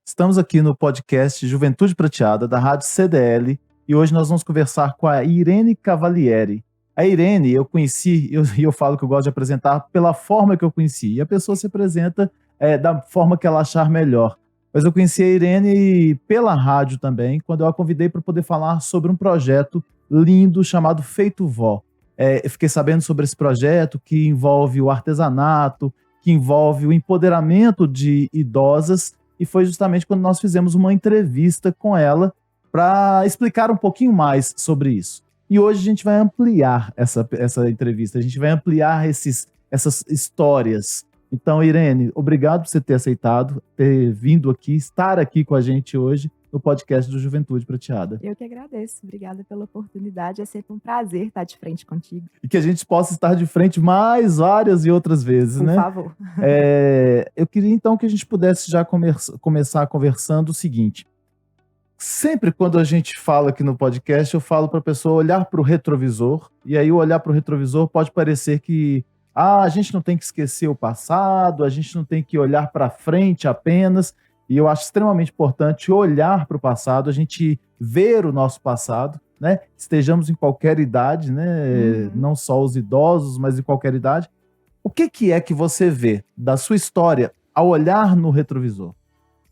Estamos aqui no podcast Juventude Prateada, da Rádio CDL, e hoje nós vamos conversar com a Irene Cavalieri. A Irene, eu conheci, e eu falo que eu gosto de apresentar pela forma que eu conheci, e a pessoa se apresenta da forma que ela achar melhor. Mas eu conheci a Irene pela rádio também, quando eu a convidei para poder falar sobre um projeto lindo chamado Feito Vó. Eu fiquei sabendo sobre esse projeto que envolve o artesanato, que envolve o empoderamento de idosas, e foi justamente quando nós fizemos uma entrevista com ela para explicar um pouquinho mais sobre isso. E hoje a gente vai ampliar essa entrevista, a gente vai ampliar essas histórias. Então, Irene, obrigado por você ter aceitado, ter vindo aqui, estar aqui com a gente hoje no podcast do Juventude Prateada. Eu que agradeço, obrigada pela oportunidade, é sempre um prazer estar de frente contigo. E que a gente possa estar de frente mais várias e outras vezes, Por né? Por favor. Eu queria então que a gente pudesse já começar conversando o seguinte. Sempre quando a gente fala aqui no podcast, eu falo para a pessoa olhar para o retrovisor, e aí o olhar para o retrovisor pode parecer que a gente não tem que esquecer o passado, a gente não tem que olhar para frente apenas, e eu acho extremamente importante olhar para o passado, a gente ver o nosso passado, né? Estejamos em qualquer idade, né? Não só os idosos, mas em qualquer idade. O que é que você vê da sua história ao olhar no retrovisor?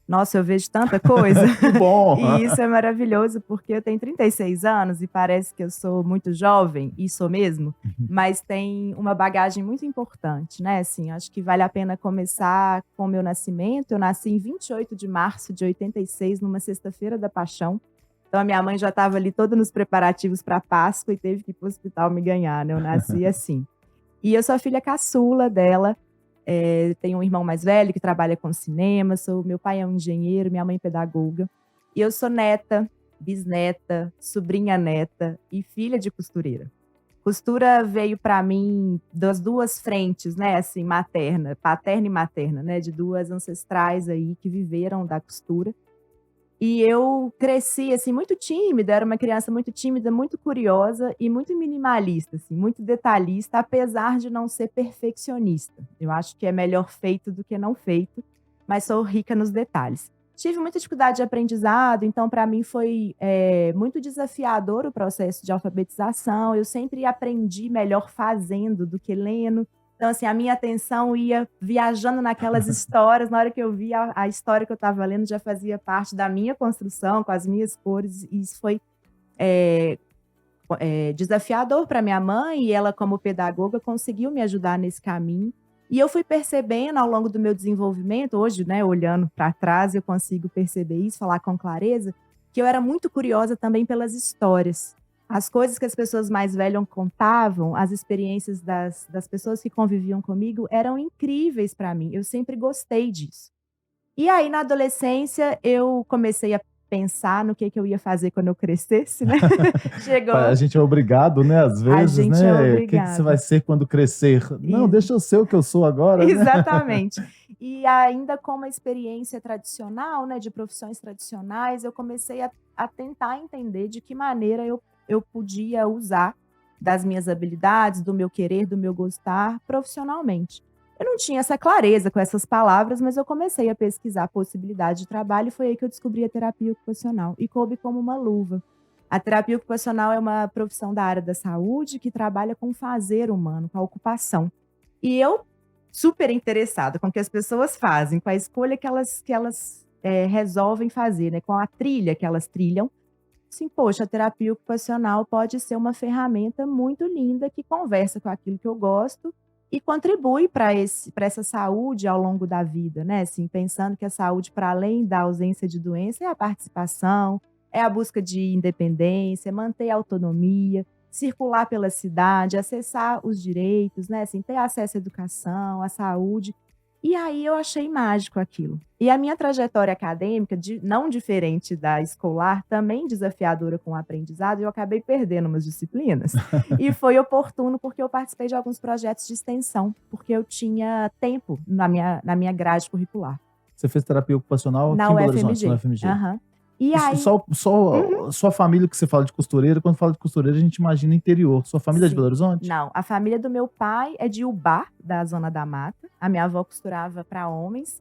Nossa, eu vejo tanta coisa. Que bom! E isso é maravilhoso, porque eu tenho 36 anos e parece que eu sou muito jovem, e sou mesmo, mas tem uma bagagem muito importante, né? Assim, acho que vale a pena começar com o meu nascimento. Eu nasci em 28 de março de 86, numa sexta-feira da Paixão. Então, a minha mãe já estava ali toda nos preparativos para Páscoa e teve que ir para o hospital me ganhar, né? Eu nasci assim. E eu sou a filha caçula dela. Tenho um irmão mais velho que trabalha com cinema, meu pai é um engenheiro, minha mãe é pedagoga. E eu sou neta, bisneta, sobrinha neta e filha de costureira. Costura veio para mim das duas frentes, né, assim, paterna e materna, né, de duas ancestrais aí que viveram da costura. E eu cresci, assim, muito tímida, era uma criança muito tímida, muito curiosa e muito minimalista, assim, muito detalhista, apesar de não ser perfeccionista. Eu acho que é melhor feito do que não feito, mas sou rica nos detalhes. Tive muita dificuldade de aprendizado, então para mim foi muito desafiador o processo de alfabetização. Eu sempre aprendi melhor fazendo do que lendo. Então, assim, a minha atenção ia viajando naquelas histórias. Na hora que eu via a história que eu estava lendo, já fazia parte da minha construção, com as minhas cores. E isso foi desafiador para minha mãe, e ela, como pedagoga, conseguiu me ajudar nesse caminho. E eu fui percebendo ao longo do meu desenvolvimento, hoje, né, olhando para trás, eu consigo perceber isso, falar com clareza, que eu era muito curiosa também pelas histórias. As coisas que as pessoas mais velhas contavam, as experiências das pessoas que conviviam comigo eram incríveis para mim. Eu sempre gostei disso. E aí, na adolescência, eu comecei a pensar no que eu ia fazer quando eu crescesse, né? A gente é obrigado, né? Às vezes, gente né? é O que obrigado. você vai ser quando crescer? Não, deixa eu ser o que eu sou agora, né? Exatamente. E ainda com uma experiência tradicional, né, de profissões tradicionais, eu comecei a tentar entender de que maneira eu podia usar das minhas habilidades, do meu querer, do meu gostar profissionalmente. Eu não tinha essa clareza com essas palavras, mas eu comecei a pesquisar a possibilidade de trabalho, e foi aí que eu descobri a terapia ocupacional, e coube como uma luva. A terapia ocupacional é uma profissão da área da saúde que trabalha com o fazer humano, com a ocupação. E eu, super interessada com o que as pessoas fazem, com a escolha que elas resolvem fazer, né, com a trilha que elas trilham. Sim, poxa, a terapia ocupacional pode ser uma ferramenta muito linda que conversa com aquilo que eu gosto e contribui para essa saúde ao longo da vida, né? Assim, pensando que a saúde, para além da ausência de doença, é a participação, é a busca de independência, manter a autonomia, circular pela cidade, acessar os direitos, né? Assim, ter acesso à educação, à saúde. E aí eu achei mágico aquilo. E a minha trajetória acadêmica, não diferente da escolar, também desafiadora com o aprendizado, eu acabei perdendo umas disciplinas. E foi oportuno porque eu participei de alguns projetos de extensão, porque eu tinha tempo na minha grade curricular. Você fez terapia ocupacional na aqui em Belo UFMG. Horizonte, na UFMG. Uhum. E aí, Sua família, que você fala de costureira, quando fala de costureira, a gente imagina interior. Sua família é de sim. Belo Horizonte? Não, a família do meu pai é de Ubá, da Zona da Mata. A minha avó costurava para homens.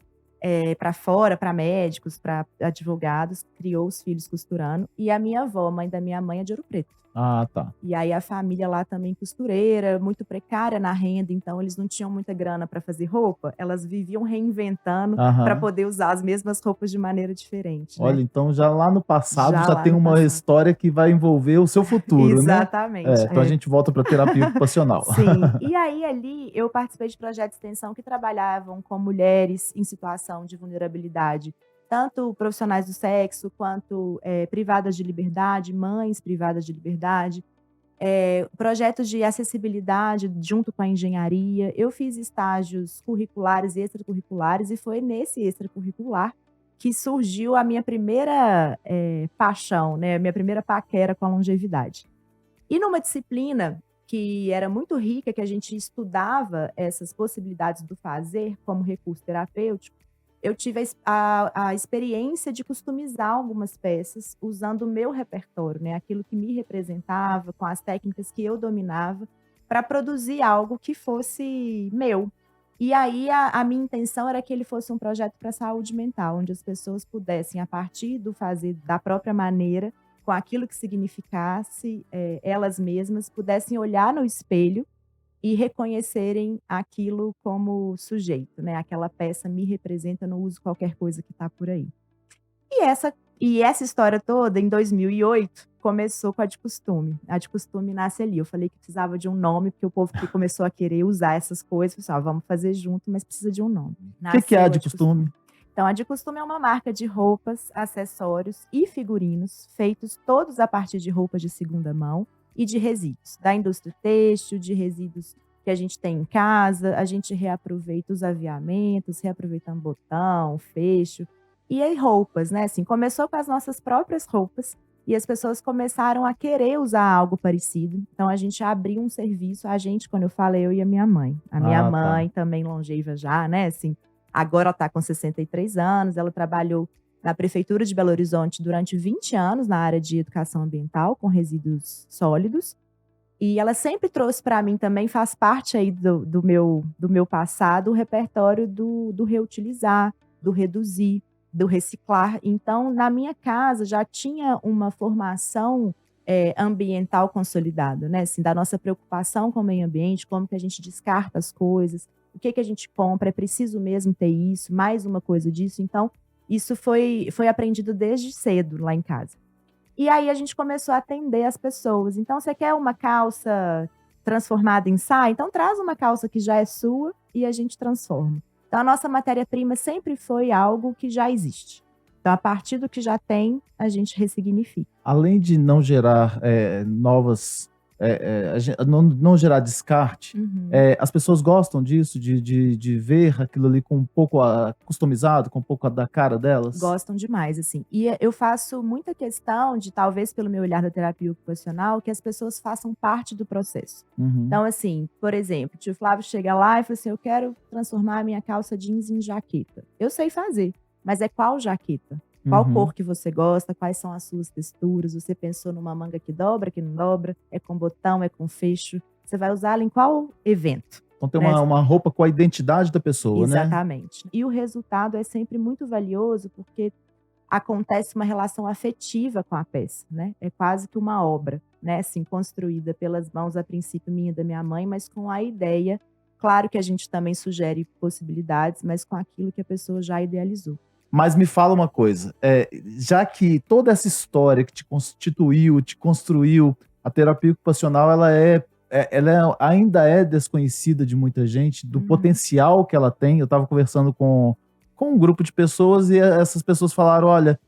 para fora, para médicos, para advogados, criou os filhos costurando. E a minha avó, mãe da minha mãe, é de Ouro Preto. Ah, tá. E aí a família lá também costureira, muito precária na renda, então eles não tinham muita grana para fazer roupa, elas viviam reinventando para Aham. poder usar as mesmas roupas de maneira diferente, né. Olha, então já lá no passado Já já lá tem no uma passado. história que vai envolver o seu futuro, né. Exatamente, Então a gente volta pra terapia ocupacional. Sim. E aí ali eu participei de projetos de extensão que trabalhavam com mulheres em situação de vulnerabilidade, tanto profissionais do sexo quanto, privadas de liberdade, mães privadas de liberdade. Projetos de acessibilidade junto com a engenharia. Eu fiz estágios curriculares e extracurriculares e foi nesse extracurricular que surgiu a minha primeira, paixão, né, a minha primeira paquera com a longevidade. E numa disciplina que era muito rica, que a gente estudava essas possibilidades do fazer como recurso terapêutico, eu tive a experiência de customizar algumas peças usando o meu repertório, né, aquilo que me representava, com as técnicas que eu dominava, para produzir algo que fosse meu. E aí a minha intenção era que ele fosse um projeto para saúde mental, onde as pessoas pudessem, a partir do fazer da própria maneira, com aquilo que significasse, elas mesmas pudessem olhar no espelho e reconhecerem aquilo como sujeito, né, aquela peça me representa, não uso qualquer coisa que está por aí. E essa história toda, em 2008, começou com a de costume. A de costume nasce ali. Eu falei que precisava de um nome, porque o povo que começou a querer usar essas coisas, falou assim: "Ó, vamos fazer junto, mas precisa de um nome". O que que é a Nasceu a de de costume. costume? Então, a de costume é uma marca de roupas, acessórios e figurinos, feitos todos a partir de roupas de segunda mão e de resíduos, da indústria têxtil, de resíduos que a gente tem em casa, a gente reaproveita os aviamentos, reaproveitando botão, fecho, e aí roupas, né, assim, começou com as nossas próprias roupas, e as pessoas começaram a querer usar algo parecido, então a gente abriu um serviço, a gente, quando eu falo, eu e a minha mãe. A minha Ah, tá. mãe também longeva já, né, assim, agora ela está com 63 anos, ela trabalhou na prefeitura de Belo Horizonte durante 20 anos na área de educação ambiental com resíduos sólidos, e ela sempre trouxe para mim também, faz parte aí do meu passado, o repertório do reutilizar, do reduzir, do reciclar. Então, na minha casa já tinha uma formação, ambiental consolidada, né, assim, da nossa preocupação com o meio ambiente, como que a gente descarta as coisas, o que que a gente compra, é preciso mesmo ter isso, mais uma coisa disso. Então, isso foi aprendido desde cedo lá em casa. E aí a gente começou a atender as pessoas. Então, você quer uma calça transformada em saia? Então traz uma calça que já é sua e a gente transforma. Então a nossa matéria-prima sempre foi algo que já existe. Então a partir do que já tem, a gente ressignifica. Além de não gerar, novas, não gerar descarte, Uhum. as pessoas gostam disso, de ver aquilo ali com um pouco, customizado, com um pouco da cara delas? Gostam demais, assim. E eu faço muita questão de, talvez pelo meu olhar da terapia ocupacional, que as pessoas façam parte do processo. Uhum, Então, assim, por exemplo, o tio Flávio chega lá e fala assim: "Eu quero transformar a minha calça jeans em jaqueta". Eu sei fazer, mas é qual jaqueta? Qual uhum. cor que você gosta? Quais são as suas texturas? Você pensou numa manga que dobra, que não dobra? É com botão, é com fecho? Você vai usá-la em qual evento, Então tem né? uma roupa com a identidade da pessoa, né? Exatamente. E o resultado é sempre muito valioso, porque acontece uma relação afetiva com a peça, né, é quase que uma obra, né, assim, construída pelas mãos, a princípio minha e da minha mãe, mas com a ideia, claro que a gente também sugere possibilidades, mas com aquilo que a pessoa já idealizou. Mas me fala uma coisa, já que toda essa história que te constituiu, te construiu, a terapia ocupacional ainda é desconhecida de muita gente, do Uhum, potencial que ela tem. Eu estava conversando com um grupo de pessoas e essas pessoas falaram: "Olha,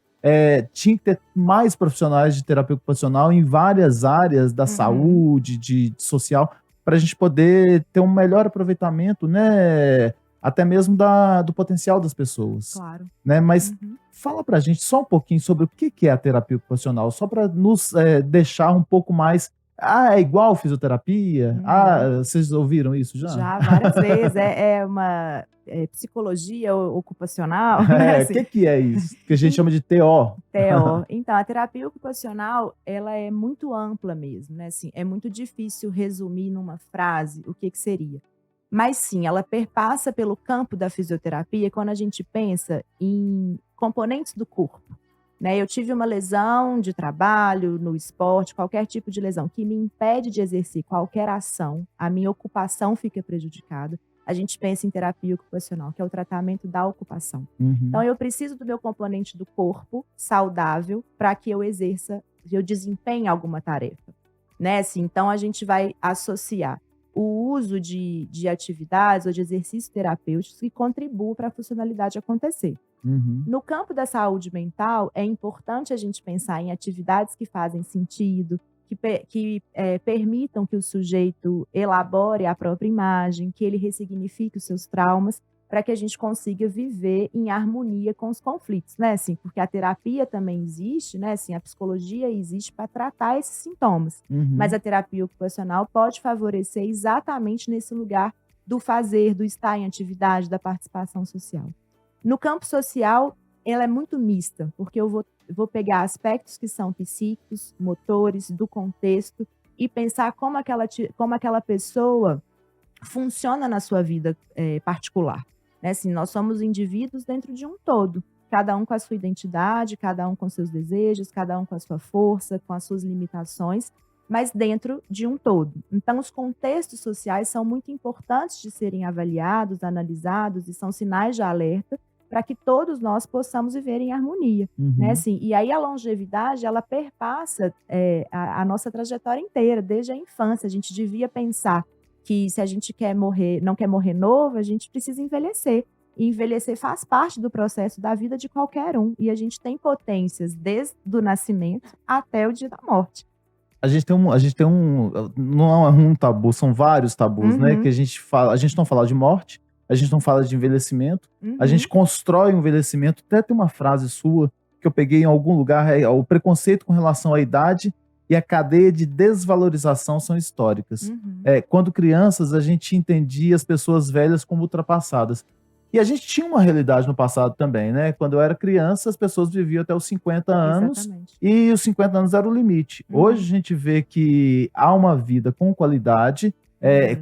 tinha que ter mais profissionais de terapia ocupacional em várias áreas da uhum, saúde, de social, para a gente poder ter um melhor aproveitamento, né, até mesmo do potencial das pessoas", claro. né. Mas Uhum, fala pra gente só um pouquinho sobre o que que é a terapia ocupacional, só para nos, deixar um pouco mais: "Ah, é igual fisioterapia? uhum. Ah, vocês ouviram isso já?" Já várias vezes, é uma, psicologia ocupacional, né, É, o assim. que que é isso? Que a gente chama de TO. TO. Então, a terapia ocupacional, ela é muito ampla mesmo, né, assim, é muito difícil resumir numa frase o que que seria. Mas sim, ela perpassa pelo campo da fisioterapia quando a gente pensa em componentes do corpo, né. Eu tive uma lesão de trabalho, no esporte, qualquer tipo de lesão que me impede de exercer qualquer ação, a minha ocupação fica prejudicada. A gente pensa em terapia ocupacional, que é o tratamento da ocupação. Então Uhum, eu preciso do meu componente do corpo saudável para que eu desempenhe alguma tarefa, né, assim, então a gente vai associar o uso de atividades ou de exercícios terapêuticos que contribuam para a funcionalidade acontecer. uhum, No campo da saúde mental, é importante a gente pensar em atividades que fazem sentido, que permitam que o sujeito elabore a própria imagem, que ele ressignifique os seus traumas, para que a gente consiga viver em harmonia com os conflitos, né, assim, porque a terapia também existe, né, assim, a psicologia existe para tratar esses sintomas, mas uhum. a terapia ocupacional pode favorecer exatamente nesse lugar do fazer, do estar em atividade, da participação social. No campo social, ela é muito mista, porque eu vou pegar aspectos que são psíquicos, motores, do contexto, e pensar como aquela pessoa funciona na sua vida, particular, né, assim, nós somos indivíduos dentro de um todo, cada um com a sua identidade, cada um com seus desejos, cada um com a sua força, com as suas limitações, mas dentro de um todo. Então os contextos sociais são muito importantes de serem avaliados, analisados e são sinais de alerta para que todos nós possamos viver em harmonia, né, Uhum. assim. E aí a longevidade ela perpassa, a nossa trajetória inteira, desde a infância. A gente devia pensar que se a gente não quer morrer novo, a gente precisa envelhecer. E envelhecer faz parte do processo da vida de qualquer um. E a gente tem potências desde o nascimento até o dia da morte. Não é um tabu, são vários tabus, né, que Uhum, a gente fala, a gente não fala de morte, a gente não fala de envelhecimento, a gente uhum, constrói o envelhecimento. Até tem uma frase sua que eu peguei em algum lugar, o preconceito com relação à idade e a cadeia de desvalorização são históricas. uhum. Quando crianças, a gente entendia as pessoas velhas como ultrapassadas. E a gente tinha uma realidade no passado também, né? Quando eu era criança, as pessoas viviam até os 50 anos Exatamente. e os 50 anos era o limite. Hoje a Uhum, gente vê que há uma vida com qualidade,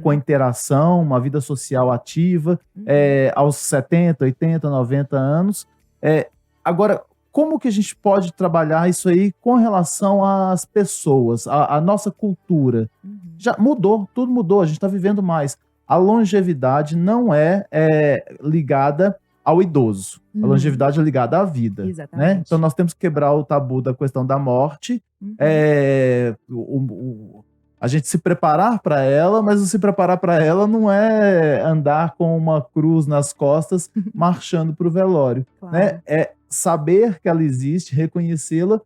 com uhum, interação, uma vida social ativa, uhum, aos 70, 80, 90 anos. É, agora, como que a gente pode trabalhar isso aí com relação às pessoas, à nossa cultura? uhum, Já mudou, tudo mudou, a gente está vivendo mais. A longevidade não é ligada ao idoso. A uhum. longevidade é ligada à vida, né? Então Exatamente. nós temos que quebrar o tabu da questão da morte, Uhum, a gente se preparar para ela, mas o se preparar para ela não é andar com uma cruz nas costas marchando para o velório, né? claro. É saber que ela existe, reconhecê-la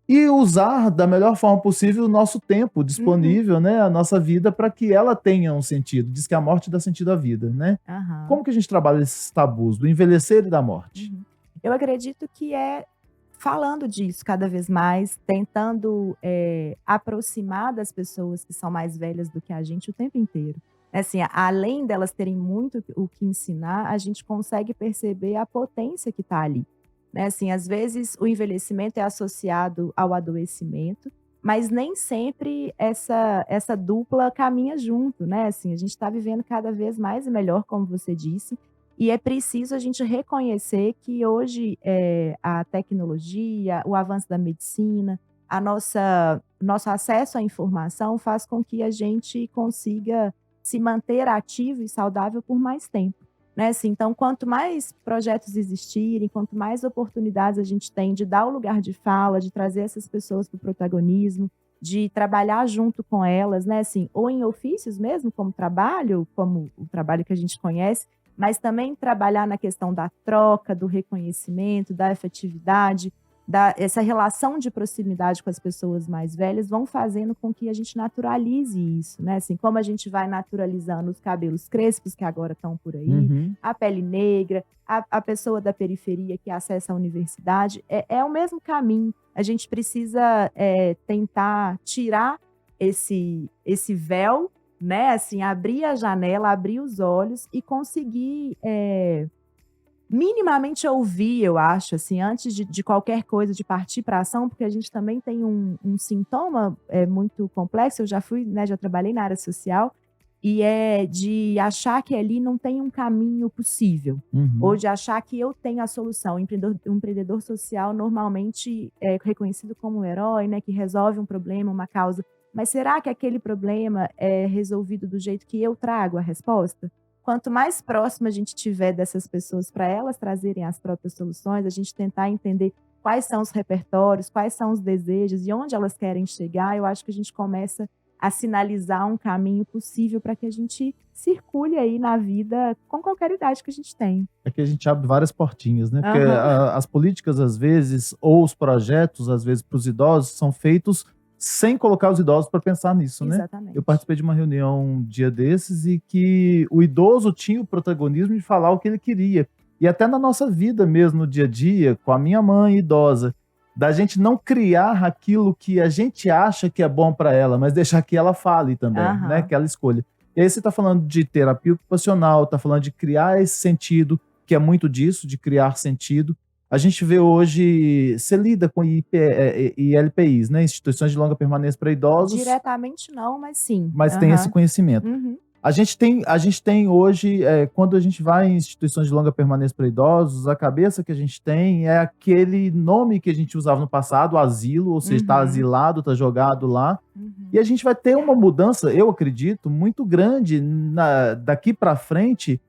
e usar da melhor forma possível o nosso tempo Uhum, disponível, né, a nossa vida para que ela tenha um sentido. Diz que a morte dá sentido à vida, né. aham. Como que a gente trabalha esses tabus do envelhecer e da morte? Uhum. Eu acredito que é falando disso cada vez mais, tentando, aproximar das pessoas que são mais velhas do que a gente o tempo inteiro. Assim, além delas terem muito o que ensinar, a gente consegue perceber a potência que está ali, né, assim, às vezes o envelhecimento é associado ao adoecimento, mas nem sempre essa dupla caminha junto, né, assim, a gente está vivendo cada vez mais e melhor, como você disse, e é preciso a gente reconhecer que hoje, a tecnologia, o avanço da medicina, a nosso acesso à informação faz com que a gente consiga se manter ativo e saudável por mais tempo, né, assim, então quanto mais projetos existirem, quanto mais oportunidades a gente tem de dar o lugar de fala, de trazer essas pessoas para o protagonismo, de trabalhar junto com elas, né, assim, ou em ofícios mesmo, como trabalho, como o trabalho que a gente conhece, mas também trabalhar na questão da troca, do reconhecimento, da efetividade, essa relação de proximidade com as pessoas mais velhas vão fazendo com que a gente naturalize isso, né, assim, como a gente vai naturalizando os cabelos crespos que agora estão por aí, Uhum. a pele negra, a pessoa da periferia que acessa a universidade, é o mesmo caminho. A gente precisa, tentar tirar esse véu, né, assim, abrir a janela, abrir os olhos e conseguir, minimamente ouvir, eu acho, assim, antes de qualquer coisa, de partir para ação, porque a gente também tem um sintoma, muito complexo. Eu já fui, né, já trabalhei na área social, E é de achar que ali não tem um caminho possível, ou Uhum. de achar que eu tenho a solução. O empreendedor social normalmente é reconhecido como um herói, né, que resolve um problema, uma causa. Mas será que aquele problema é resolvido do jeito que eu trago a resposta? Quanto mais próximo a gente tiver dessas pessoas para elas trazerem as próprias soluções, a gente tentar entender quais são os repertórios, quais são os desejos e onde elas querem chegar, eu acho que a gente começa a sinalizar um caminho possível para que a gente circule aí na vida com qualquer idade que a gente tem. É que a gente abre várias portinhas, né? Porque Aham, as políticas, às vezes, ou os projetos, às vezes, para os idosos, são feitos sem colocar os idosos para pensar nisso, né? Eu exatamente. participei de uma reunião um dia desses e que o idoso tinha o protagonismo de falar o que ele queria. E até na nossa vida mesmo, no dia a dia, com a minha mãe idosa, da gente não criar aquilo que a gente acha que é bom para ela, mas deixar que ela fale também, né? Aham, Que ela escolha. E aí você está falando de terapia ocupacional, está falando de criar esse sentido, que é muito disso, de criar sentido. A gente vê hoje, você lida com ILPIs, né? Instituições de longa permanência para idosos, diretamente não, mas sim. mas tem esse Aham, conhecimento. uhum, A gente tem hoje, quando a gente vai em instituições de longa permanência para idosos, a cabeça que a gente tem é aquele nome que a gente usava no passado, asilo, ou seja, está uhum, asilado, está jogado lá. E uhum, a gente vai ter uma mudança, eu acredito, muito grande daqui para frente,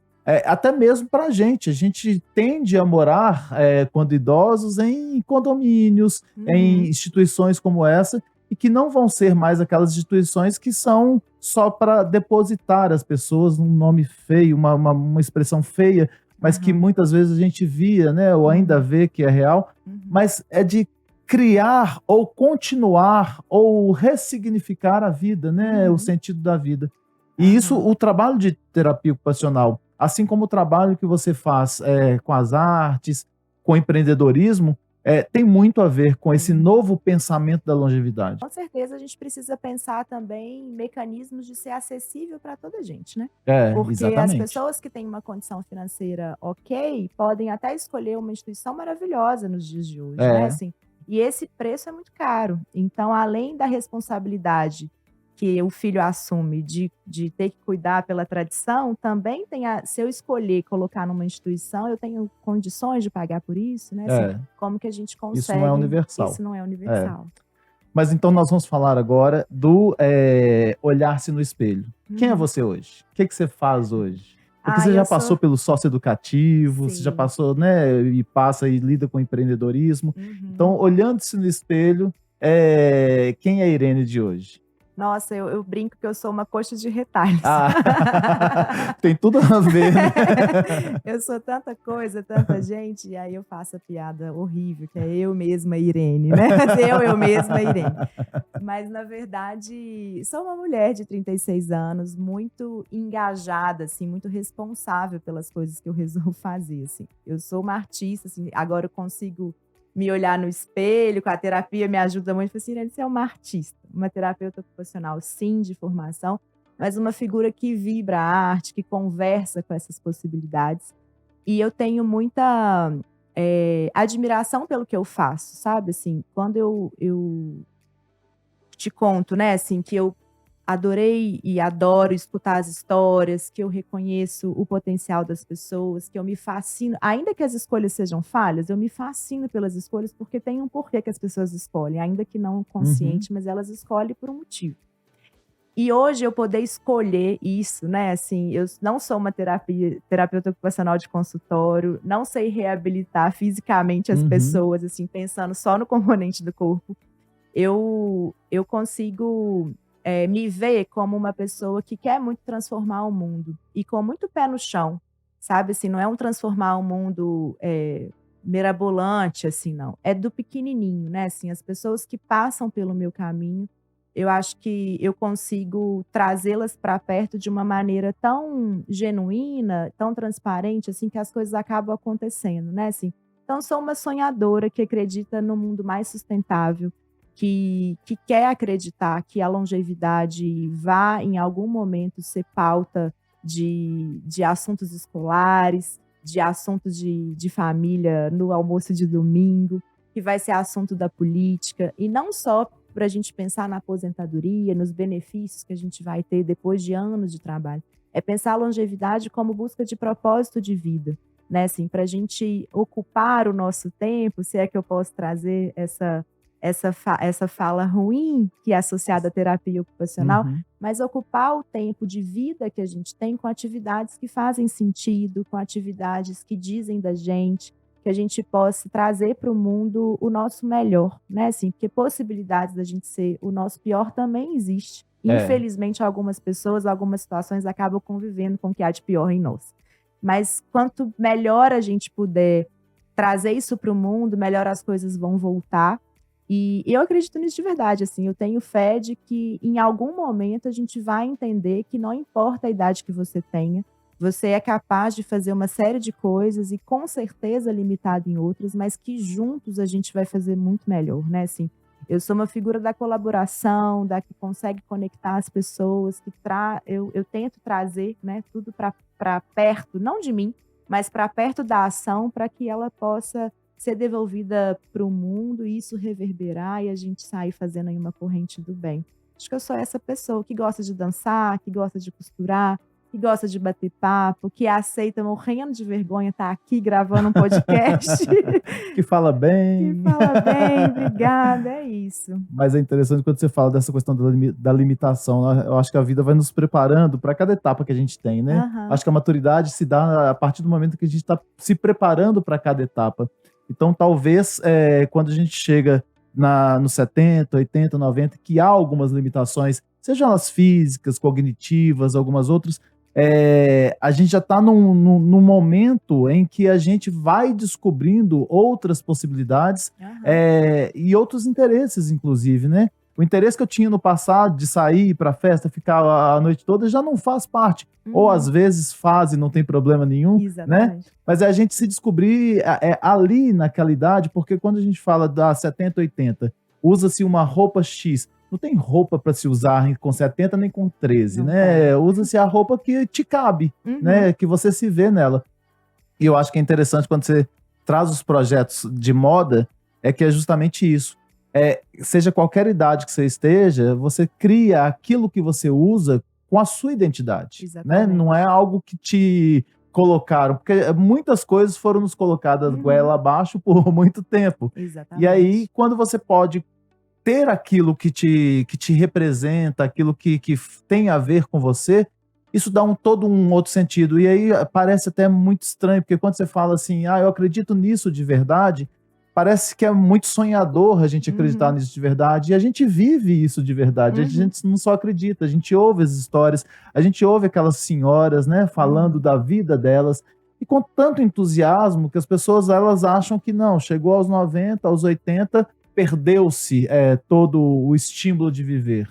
até mesmo para a gente. A gente tende a morar, quando idosos, em condomínios, em uhum, instituições como essa, e que não vão ser mais aquelas instituições que são só para depositar as pessoas num nome feio, uma expressão feia, mas que aham, muitas vezes a gente via, né, ou ainda uhum, vê que é real, uhum, mas é de criar ou continuar ou ressignificar a vida, né, o uhum, sentido da vida. E isso, aham, o trabalho de terapia ocupacional, assim como o trabalho que você faz com as artes, com empreendedorismo, tem muito a ver com esse uhum. novo pensamento da longevidade. Com certeza a gente precisa pensar também em mecanismos de ser acessível para toda a gente, né. É, Porque as exatamente. pessoas que têm uma condição financeira ok, podem até escolher uma instituição maravilhosa nos dias de hoje, né, É, assim, e esse preço é muito caro. Então, além da responsabilidade que o filho assume de ter que cuidar pela tradição, também tem a se eu escolher colocar numa instituição, eu tenho condições de pagar por isso, né, assim, é. como que a gente Isso não é consegue universal. isso não é É. universal. Mas então nós vamos falar agora do olhar-se no espelho. Quem é Uhum. você hoje? O que que você faz hoje? Porque Ah, você eu já sou passou pelo sócio-educativo, você já sim. passou, né, e passa e lida com empreendedorismo. Uhum. Então, olhando-se no espelho, quem é a Irene de hoje? Nossa, eu brinco que eu sou uma coxa de retalhos. Ah, tem tudo a ver, né? Eu sou tanta coisa, tanta gente, e aí eu faço a piada horrível, que é eu mesma Irene, né, eu mesma Irene. Mas na verdade, sou uma mulher de 36 anos, muito engajada, assim, muito responsável pelas coisas que eu resolvo fazer, assim. Eu sou uma artista, assim, agora eu consigo me olhar no espelho, com a terapia me ajuda muito, falei assim: "Irene, você é uma artista, uma terapeuta ocupacional, sim, de formação, mas uma figura que vibra a arte, que conversa com essas possibilidades". E eu tenho muita, admiração pelo que eu faço, sabe, assim, quando eu te conto, né, assim, que eu adorei e adoro escutar as histórias, que eu reconheço o potencial das pessoas, que eu me fascino ainda que as escolhas sejam falhas, eu me fascino pelas escolhas, porque tem um porquê que as pessoas escolhem, ainda que não Uhum, consciente, mas elas escolhem por um motivo. E hoje eu poder escolher isso, né, assim, eu não sou uma terapeuta ocupacional de consultório, não sei reabilitar fisicamente as uhum, pessoas, assim, pensando só no componente do corpo, eu consigo, me ver como uma pessoa que quer muito transformar o mundo e com muito pé no chão, sabe, assim, não é um transformar o mundo, mirabolante, assim, não, é do pequenininho, né, assim, as pessoas que passam pelo meu caminho, eu acho que eu consigo trazê-las para perto de uma maneira tão genuína, tão transparente, assim, que as coisas acabam acontecendo, né, assim. Então sou uma sonhadora que acredita no mundo mais sustentável, que quer acreditar que a longevidade vá, em algum momento, ser pauta de assuntos escolares, de assuntos de família no almoço de domingo, que vai ser assunto da política, e não só para a gente pensar na aposentadoria, nos benefícios que a gente vai ter depois de anos de trabalho. É pensar a longevidade como busca de propósito de vida, né? Assim, para a gente ocupar o nosso tempo, se é que eu posso trazer essa fala ruim que é associada à terapia ocupacional, Uhum. mas ocupar o tempo de vida que a gente tem com atividades que fazem sentido, com atividades que dizem da gente, que a gente possa trazer para o mundo o nosso melhor, né? Assim, porque possibilidades da gente ser o nosso pior também existe. É, Infelizmente, algumas pessoas, algumas situações acabam convivendo com o que há de pior em nós. Mas quanto melhor a gente puder trazer isso para o mundo, melhor as coisas vão voltar. E eu acredito nisso de verdade, assim, eu tenho fé de que em algum momento a gente vai entender que não importa a idade que você tenha, você é capaz de fazer uma série de coisas e com certeza limitado em outras, mas que juntos a gente vai fazer muito melhor, né? Assim, eu sou uma figura da colaboração, da que consegue conectar as pessoas, eu tento trazer, né, tudo para perto, não de mim, mas para perto da ação, para que ela possa ser devolvida para o mundo e isso reverberar e a gente sair fazendo aí uma corrente do bem. Acho que eu sou essa pessoa que gosta de dançar, que gosta de costurar, que gosta de bater papo, que aceita morrendo de vergonha estar aqui gravando um podcast. que fala Que bem. fala bem, obrigada, é isso. Mas é interessante quando você fala dessa questão da limitação, né? Eu acho que a vida vai nos preparando para cada etapa que a gente tem, né? Aham. Acho que a maturidade se dá a partir do momento que a gente está se preparando para cada etapa. Então, talvez, quando a gente chega nos 70, 80, 90, que há algumas limitações, sejam elas físicas, cognitivas, algumas outras, a gente já está num momento em que a gente vai descobrindo outras possibilidades, Aham. e outros interesses, inclusive, né? O interesse que eu tinha no passado de sair para festa, ficar a noite toda, já não faz parte. Ou às Uhum. vezes faz e não tem problema nenhum, né? Exatamente. Mas é a gente se descobrir ali naquela idade, porque quando a gente fala da 70, 80, usa-se uma roupa X. Não tem roupa para se usar com 70 nem com 13, Não tem. né? Usa-se a roupa que te cabe, Uhum. né? Que você se vê nela. E eu acho que é interessante quando você traz os projetos de moda, é que é justamente isso. Seja qualquer idade que você esteja, você cria aquilo que você usa com a sua identidade, né? Não é Exatamente. algo que te colocaram, porque muitas coisas foram nos colocadas Uhum. goela abaixo por muito tempo. E aí, Exatamente. quando você pode ter aquilo que te representa, aquilo que tem a ver com você, isso dá todo um outro sentido. E aí parece até muito estranho, porque quando você fala assim, eu acredito nisso de verdade, parece que é muito sonhador a gente acreditar Uhum. nisso de verdade. E a gente vive isso de verdade. A Uhum. gente não só acredita, a gente ouve as histórias, a gente ouve aquelas senhoras, né, falando Uhum. da vida delas. E com tanto entusiasmo que as pessoas elas acham que não, chegou aos 90, aos 80, perdeu-se todo o estímulo de viver.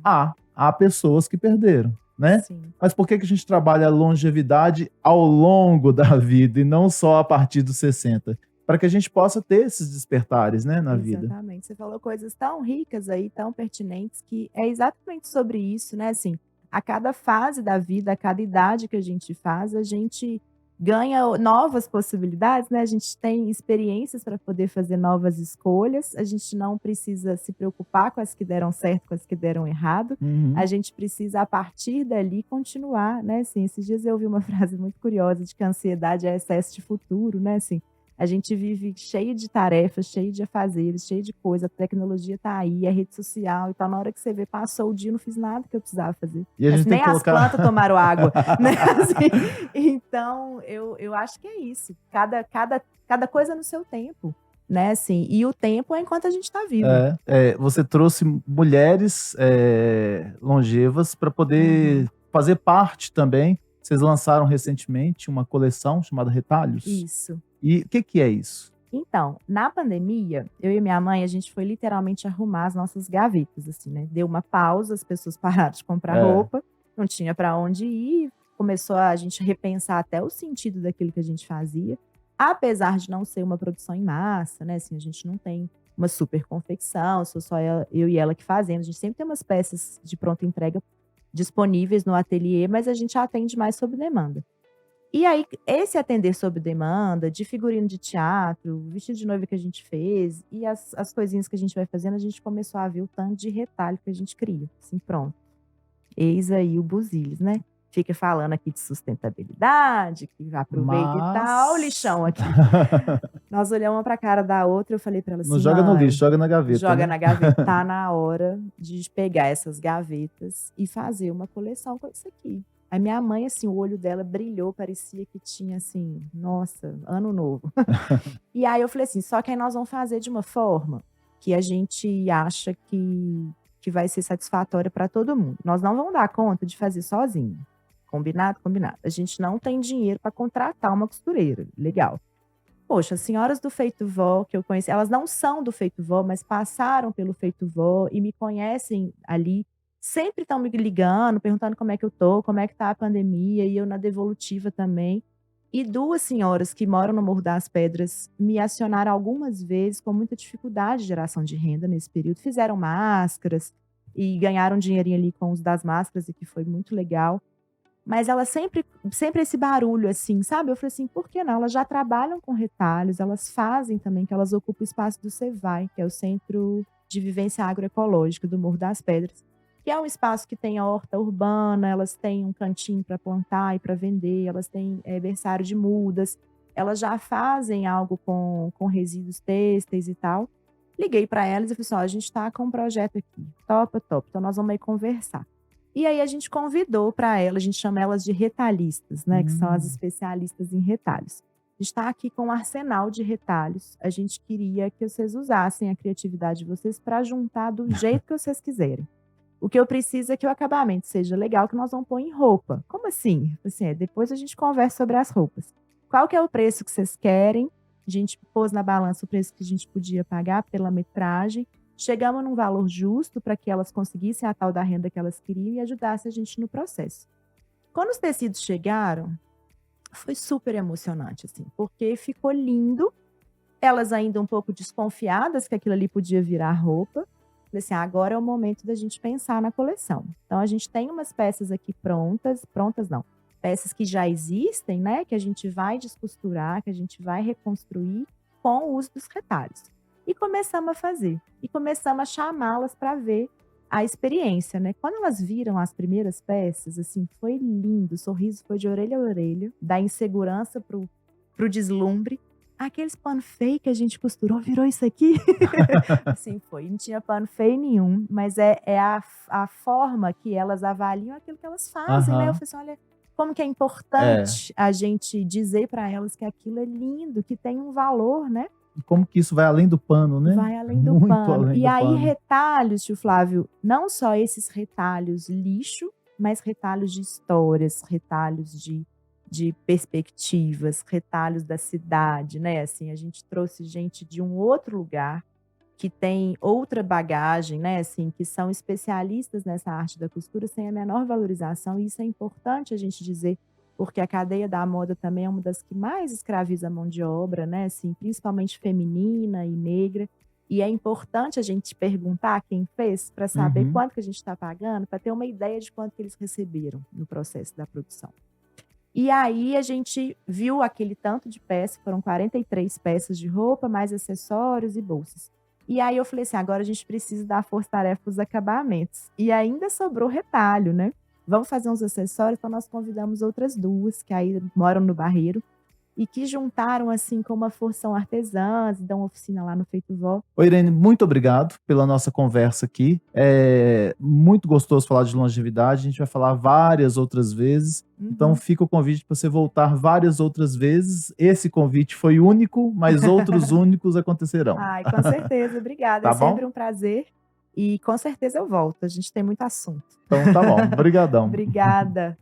Aham. Há pessoas que perderam, né? Sim. Mas por que que a gente trabalha a longevidade ao longo da vida e não só a partir dos 60? Para que a gente possa ter esses despertares, né, na vida. Exatamente. Você falou coisas tão ricas aí, tão pertinentes, que é exatamente sobre isso, né? Assim, a cada fase da vida, a cada idade que a gente faz, a gente ganha novas possibilidades, né? A gente tem experiências para poder fazer novas escolhas. A gente não precisa se preocupar com as que deram certo, com as que deram errado. A Uhum. gente precisa, a partir dali, continuar, né? Assim, esses dias eu ouvi uma frase muito curiosa de que a ansiedade é excesso de futuro, né? Assim, a gente vive cheio de tarefas, cheio de afazeres, cheio de coisa, a tecnologia tá aí, a rede social e tal. Na hora que você vê, passou o dia, não fiz nada que eu precisava fazer. E a gente Assim, tem nem que as plantas colocar. tomaram água, né? Assim, então, eu acho que é isso. Cada coisa no seu tempo, né? Assim, e o tempo é enquanto a gente está vivo. Você trouxe mulheres longevas para Uhum. poder fazer parte também. Vocês lançaram recentemente uma coleção chamada Retalhos. Isso. E o que que é isso? Então, na pandemia, eu e minha mãe, a gente foi literalmente arrumar as nossas gavetas, assim, né? Deu uma pausa, as pessoas pararam de comprar É. roupa, não tinha para onde ir, começou a gente repensar até o sentido daquilo que a gente fazia. Apesar de não ser uma produção em massa, né? Assim, a gente não tem uma super confecção, sou só eu e ela que fazemos. A gente sempre tem umas peças de pronta entrega disponíveis no ateliê, mas a gente atende mais sob demanda. E aí, esse atender sob demanda, de figurino de teatro, vestido de noiva que a gente fez, e as coisinhas que a gente vai fazendo, a gente começou a ver o tanto de retalho que a gente cria. Assim, pronto, eis aí o Buzilis, né. Fica falando aqui de sustentabilidade, que aproveita e tal, o Mas lixão aqui. Nós olhamos uma pra cara da outra, eu falei pra ela não assim: joga no "Mãe, lixo, joga na gaveta, joga né? na gaveta, tá na hora de pegar essas gavetas e fazer uma coleção com isso aqui". A minha mãe, assim, o olho dela brilhou, parecia que tinha, assim, nossa, ano novo. E aí eu falei assim: "Só que aí nós vamos fazer de uma forma que a gente acha que vai ser satisfatória para todo mundo. Nós não vamos dar conta de fazer sozinho. Combinado? Combinado. A gente não tem dinheiro para contratar uma costureira". Legal. Poxa, as senhoras do Feito Vó que eu conheci, elas não são do Feito Vó, mas passaram pelo Feito Vó e me conhecem ali, sempre estão me ligando, perguntando como é que eu tô, como é que tá a pandemia, e eu na devolutiva também. E 2 senhoras que moram no Morro das Pedras me acionaram algumas vezes com muita dificuldade de geração de renda nesse período, fizeram máscaras e ganharam um dinheirinho ali com os das máscaras, e que foi muito legal. Mas ela sempre esse barulho, assim, sabe. Eu falei assim: "Por que não?". Elas já trabalham com retalhos, elas fazem também, que elas ocupam o espaço do Cevai, que é o Centro de Vivência Agroecológica do Morro das Pedras, que é um espaço que tem a horta urbana, elas têm um cantinho para plantar e para vender, elas têm, berçário de mudas, elas já fazem algo com resíduos têxteis e tal. Liguei para elas e falei assim: "Ó, a gente está com um projeto aqui, topa? Topo, então nós vamos aí conversar". E aí a gente convidou para ela, a gente chama elas de retalhistas, né, que são as Hum. especialistas em retalhos. A gente está aqui com um arsenal de retalhos, a gente queria que vocês usassem a criatividade de vocês para juntar do jeito que vocês quiserem. O que eu preciso é que o acabamento seja legal, que nós vamos pôr em roupa. Como assim? Assim, depois a gente conversa sobre as roupas. Qual que é o preço que vocês querem? A gente pôs na balança o preço que a gente podia pagar pela metragem. Chegamos num valor justo para que elas conseguissem a tal da renda que elas queriam e ajudasse a gente no processo. Quando os tecidos chegaram, foi super emocionante, assim, porque ficou lindo. Elas ainda um pouco desconfiadas que aquilo ali podia virar roupa. Falei assim: "Ah, agora é o momento da gente pensar na coleção". Então a gente tem umas peças aqui prontas, prontas não, peças que já existem, né, que a gente vai descosturar, que a gente vai reconstruir com o uso dos retalhos. E começamos a fazer, e começamos a chamá-las para ver a experiência, né. Quando elas viram as primeiras peças, assim, foi lindo, o sorriso foi de orelha a orelha, da insegurança para o deslumbre. "Aqueles pano feio que a gente costurou virou isso aqui?". Assim foi, não tinha pano feio nenhum, mas é a forma que elas avaliam aquilo que elas fazem, né. Eu Aham. falei assim: "Olha, como que é É. importante a gente dizer para elas que aquilo é lindo, que tem um valor, né". E como que isso vai além do pano, né? Vai além do Muito pano. além E do aí pano. retalhos, tio Flávio, não só esses retalhos lixo, mas retalhos de histórias, retalhos de perspectivas, retalhos da cidade, né, assim, a gente trouxe gente de um outro lugar, que tem outra bagagem, né, assim, que são especialistas nessa arte da costura sem a menor valorização, e isso é importante a gente dizer, porque a cadeia da moda também é uma das que mais escraviza a mão de obra, né, assim, principalmente feminina e negra, e é importante a gente perguntar quem fez, para saber Uhum. quanto que a gente está pagando, para ter uma ideia de quanto que eles receberam no processo da produção. E aí a gente viu aquele tanto de peça, foram 43 peças de roupa, mais acessórios e bolsas. E aí eu falei assim: "Agora a gente precisa dar força-tarefa para os acabamentos". E ainda sobrou retalho, né. Vamos fazer uns acessórios, então nós convidamos outras 2 que aí moram no Barreiro, e que juntaram, assim, com uma forção artesãs, e dão oficina lá no Feito Vó. Ô Irene, muito obrigado pela nossa conversa aqui. É muito gostoso falar de longevidade, a gente vai falar várias outras vezes, então Uhum. fica o convite para você voltar várias outras vezes. Esse convite foi único, mas outros únicos acontecerão. Ai, com certeza, obrigada, é Tá bom? sempre um prazer, e com certeza eu volto, a gente tem muito assunto. Então tá bom. Obrigadão. Obrigada.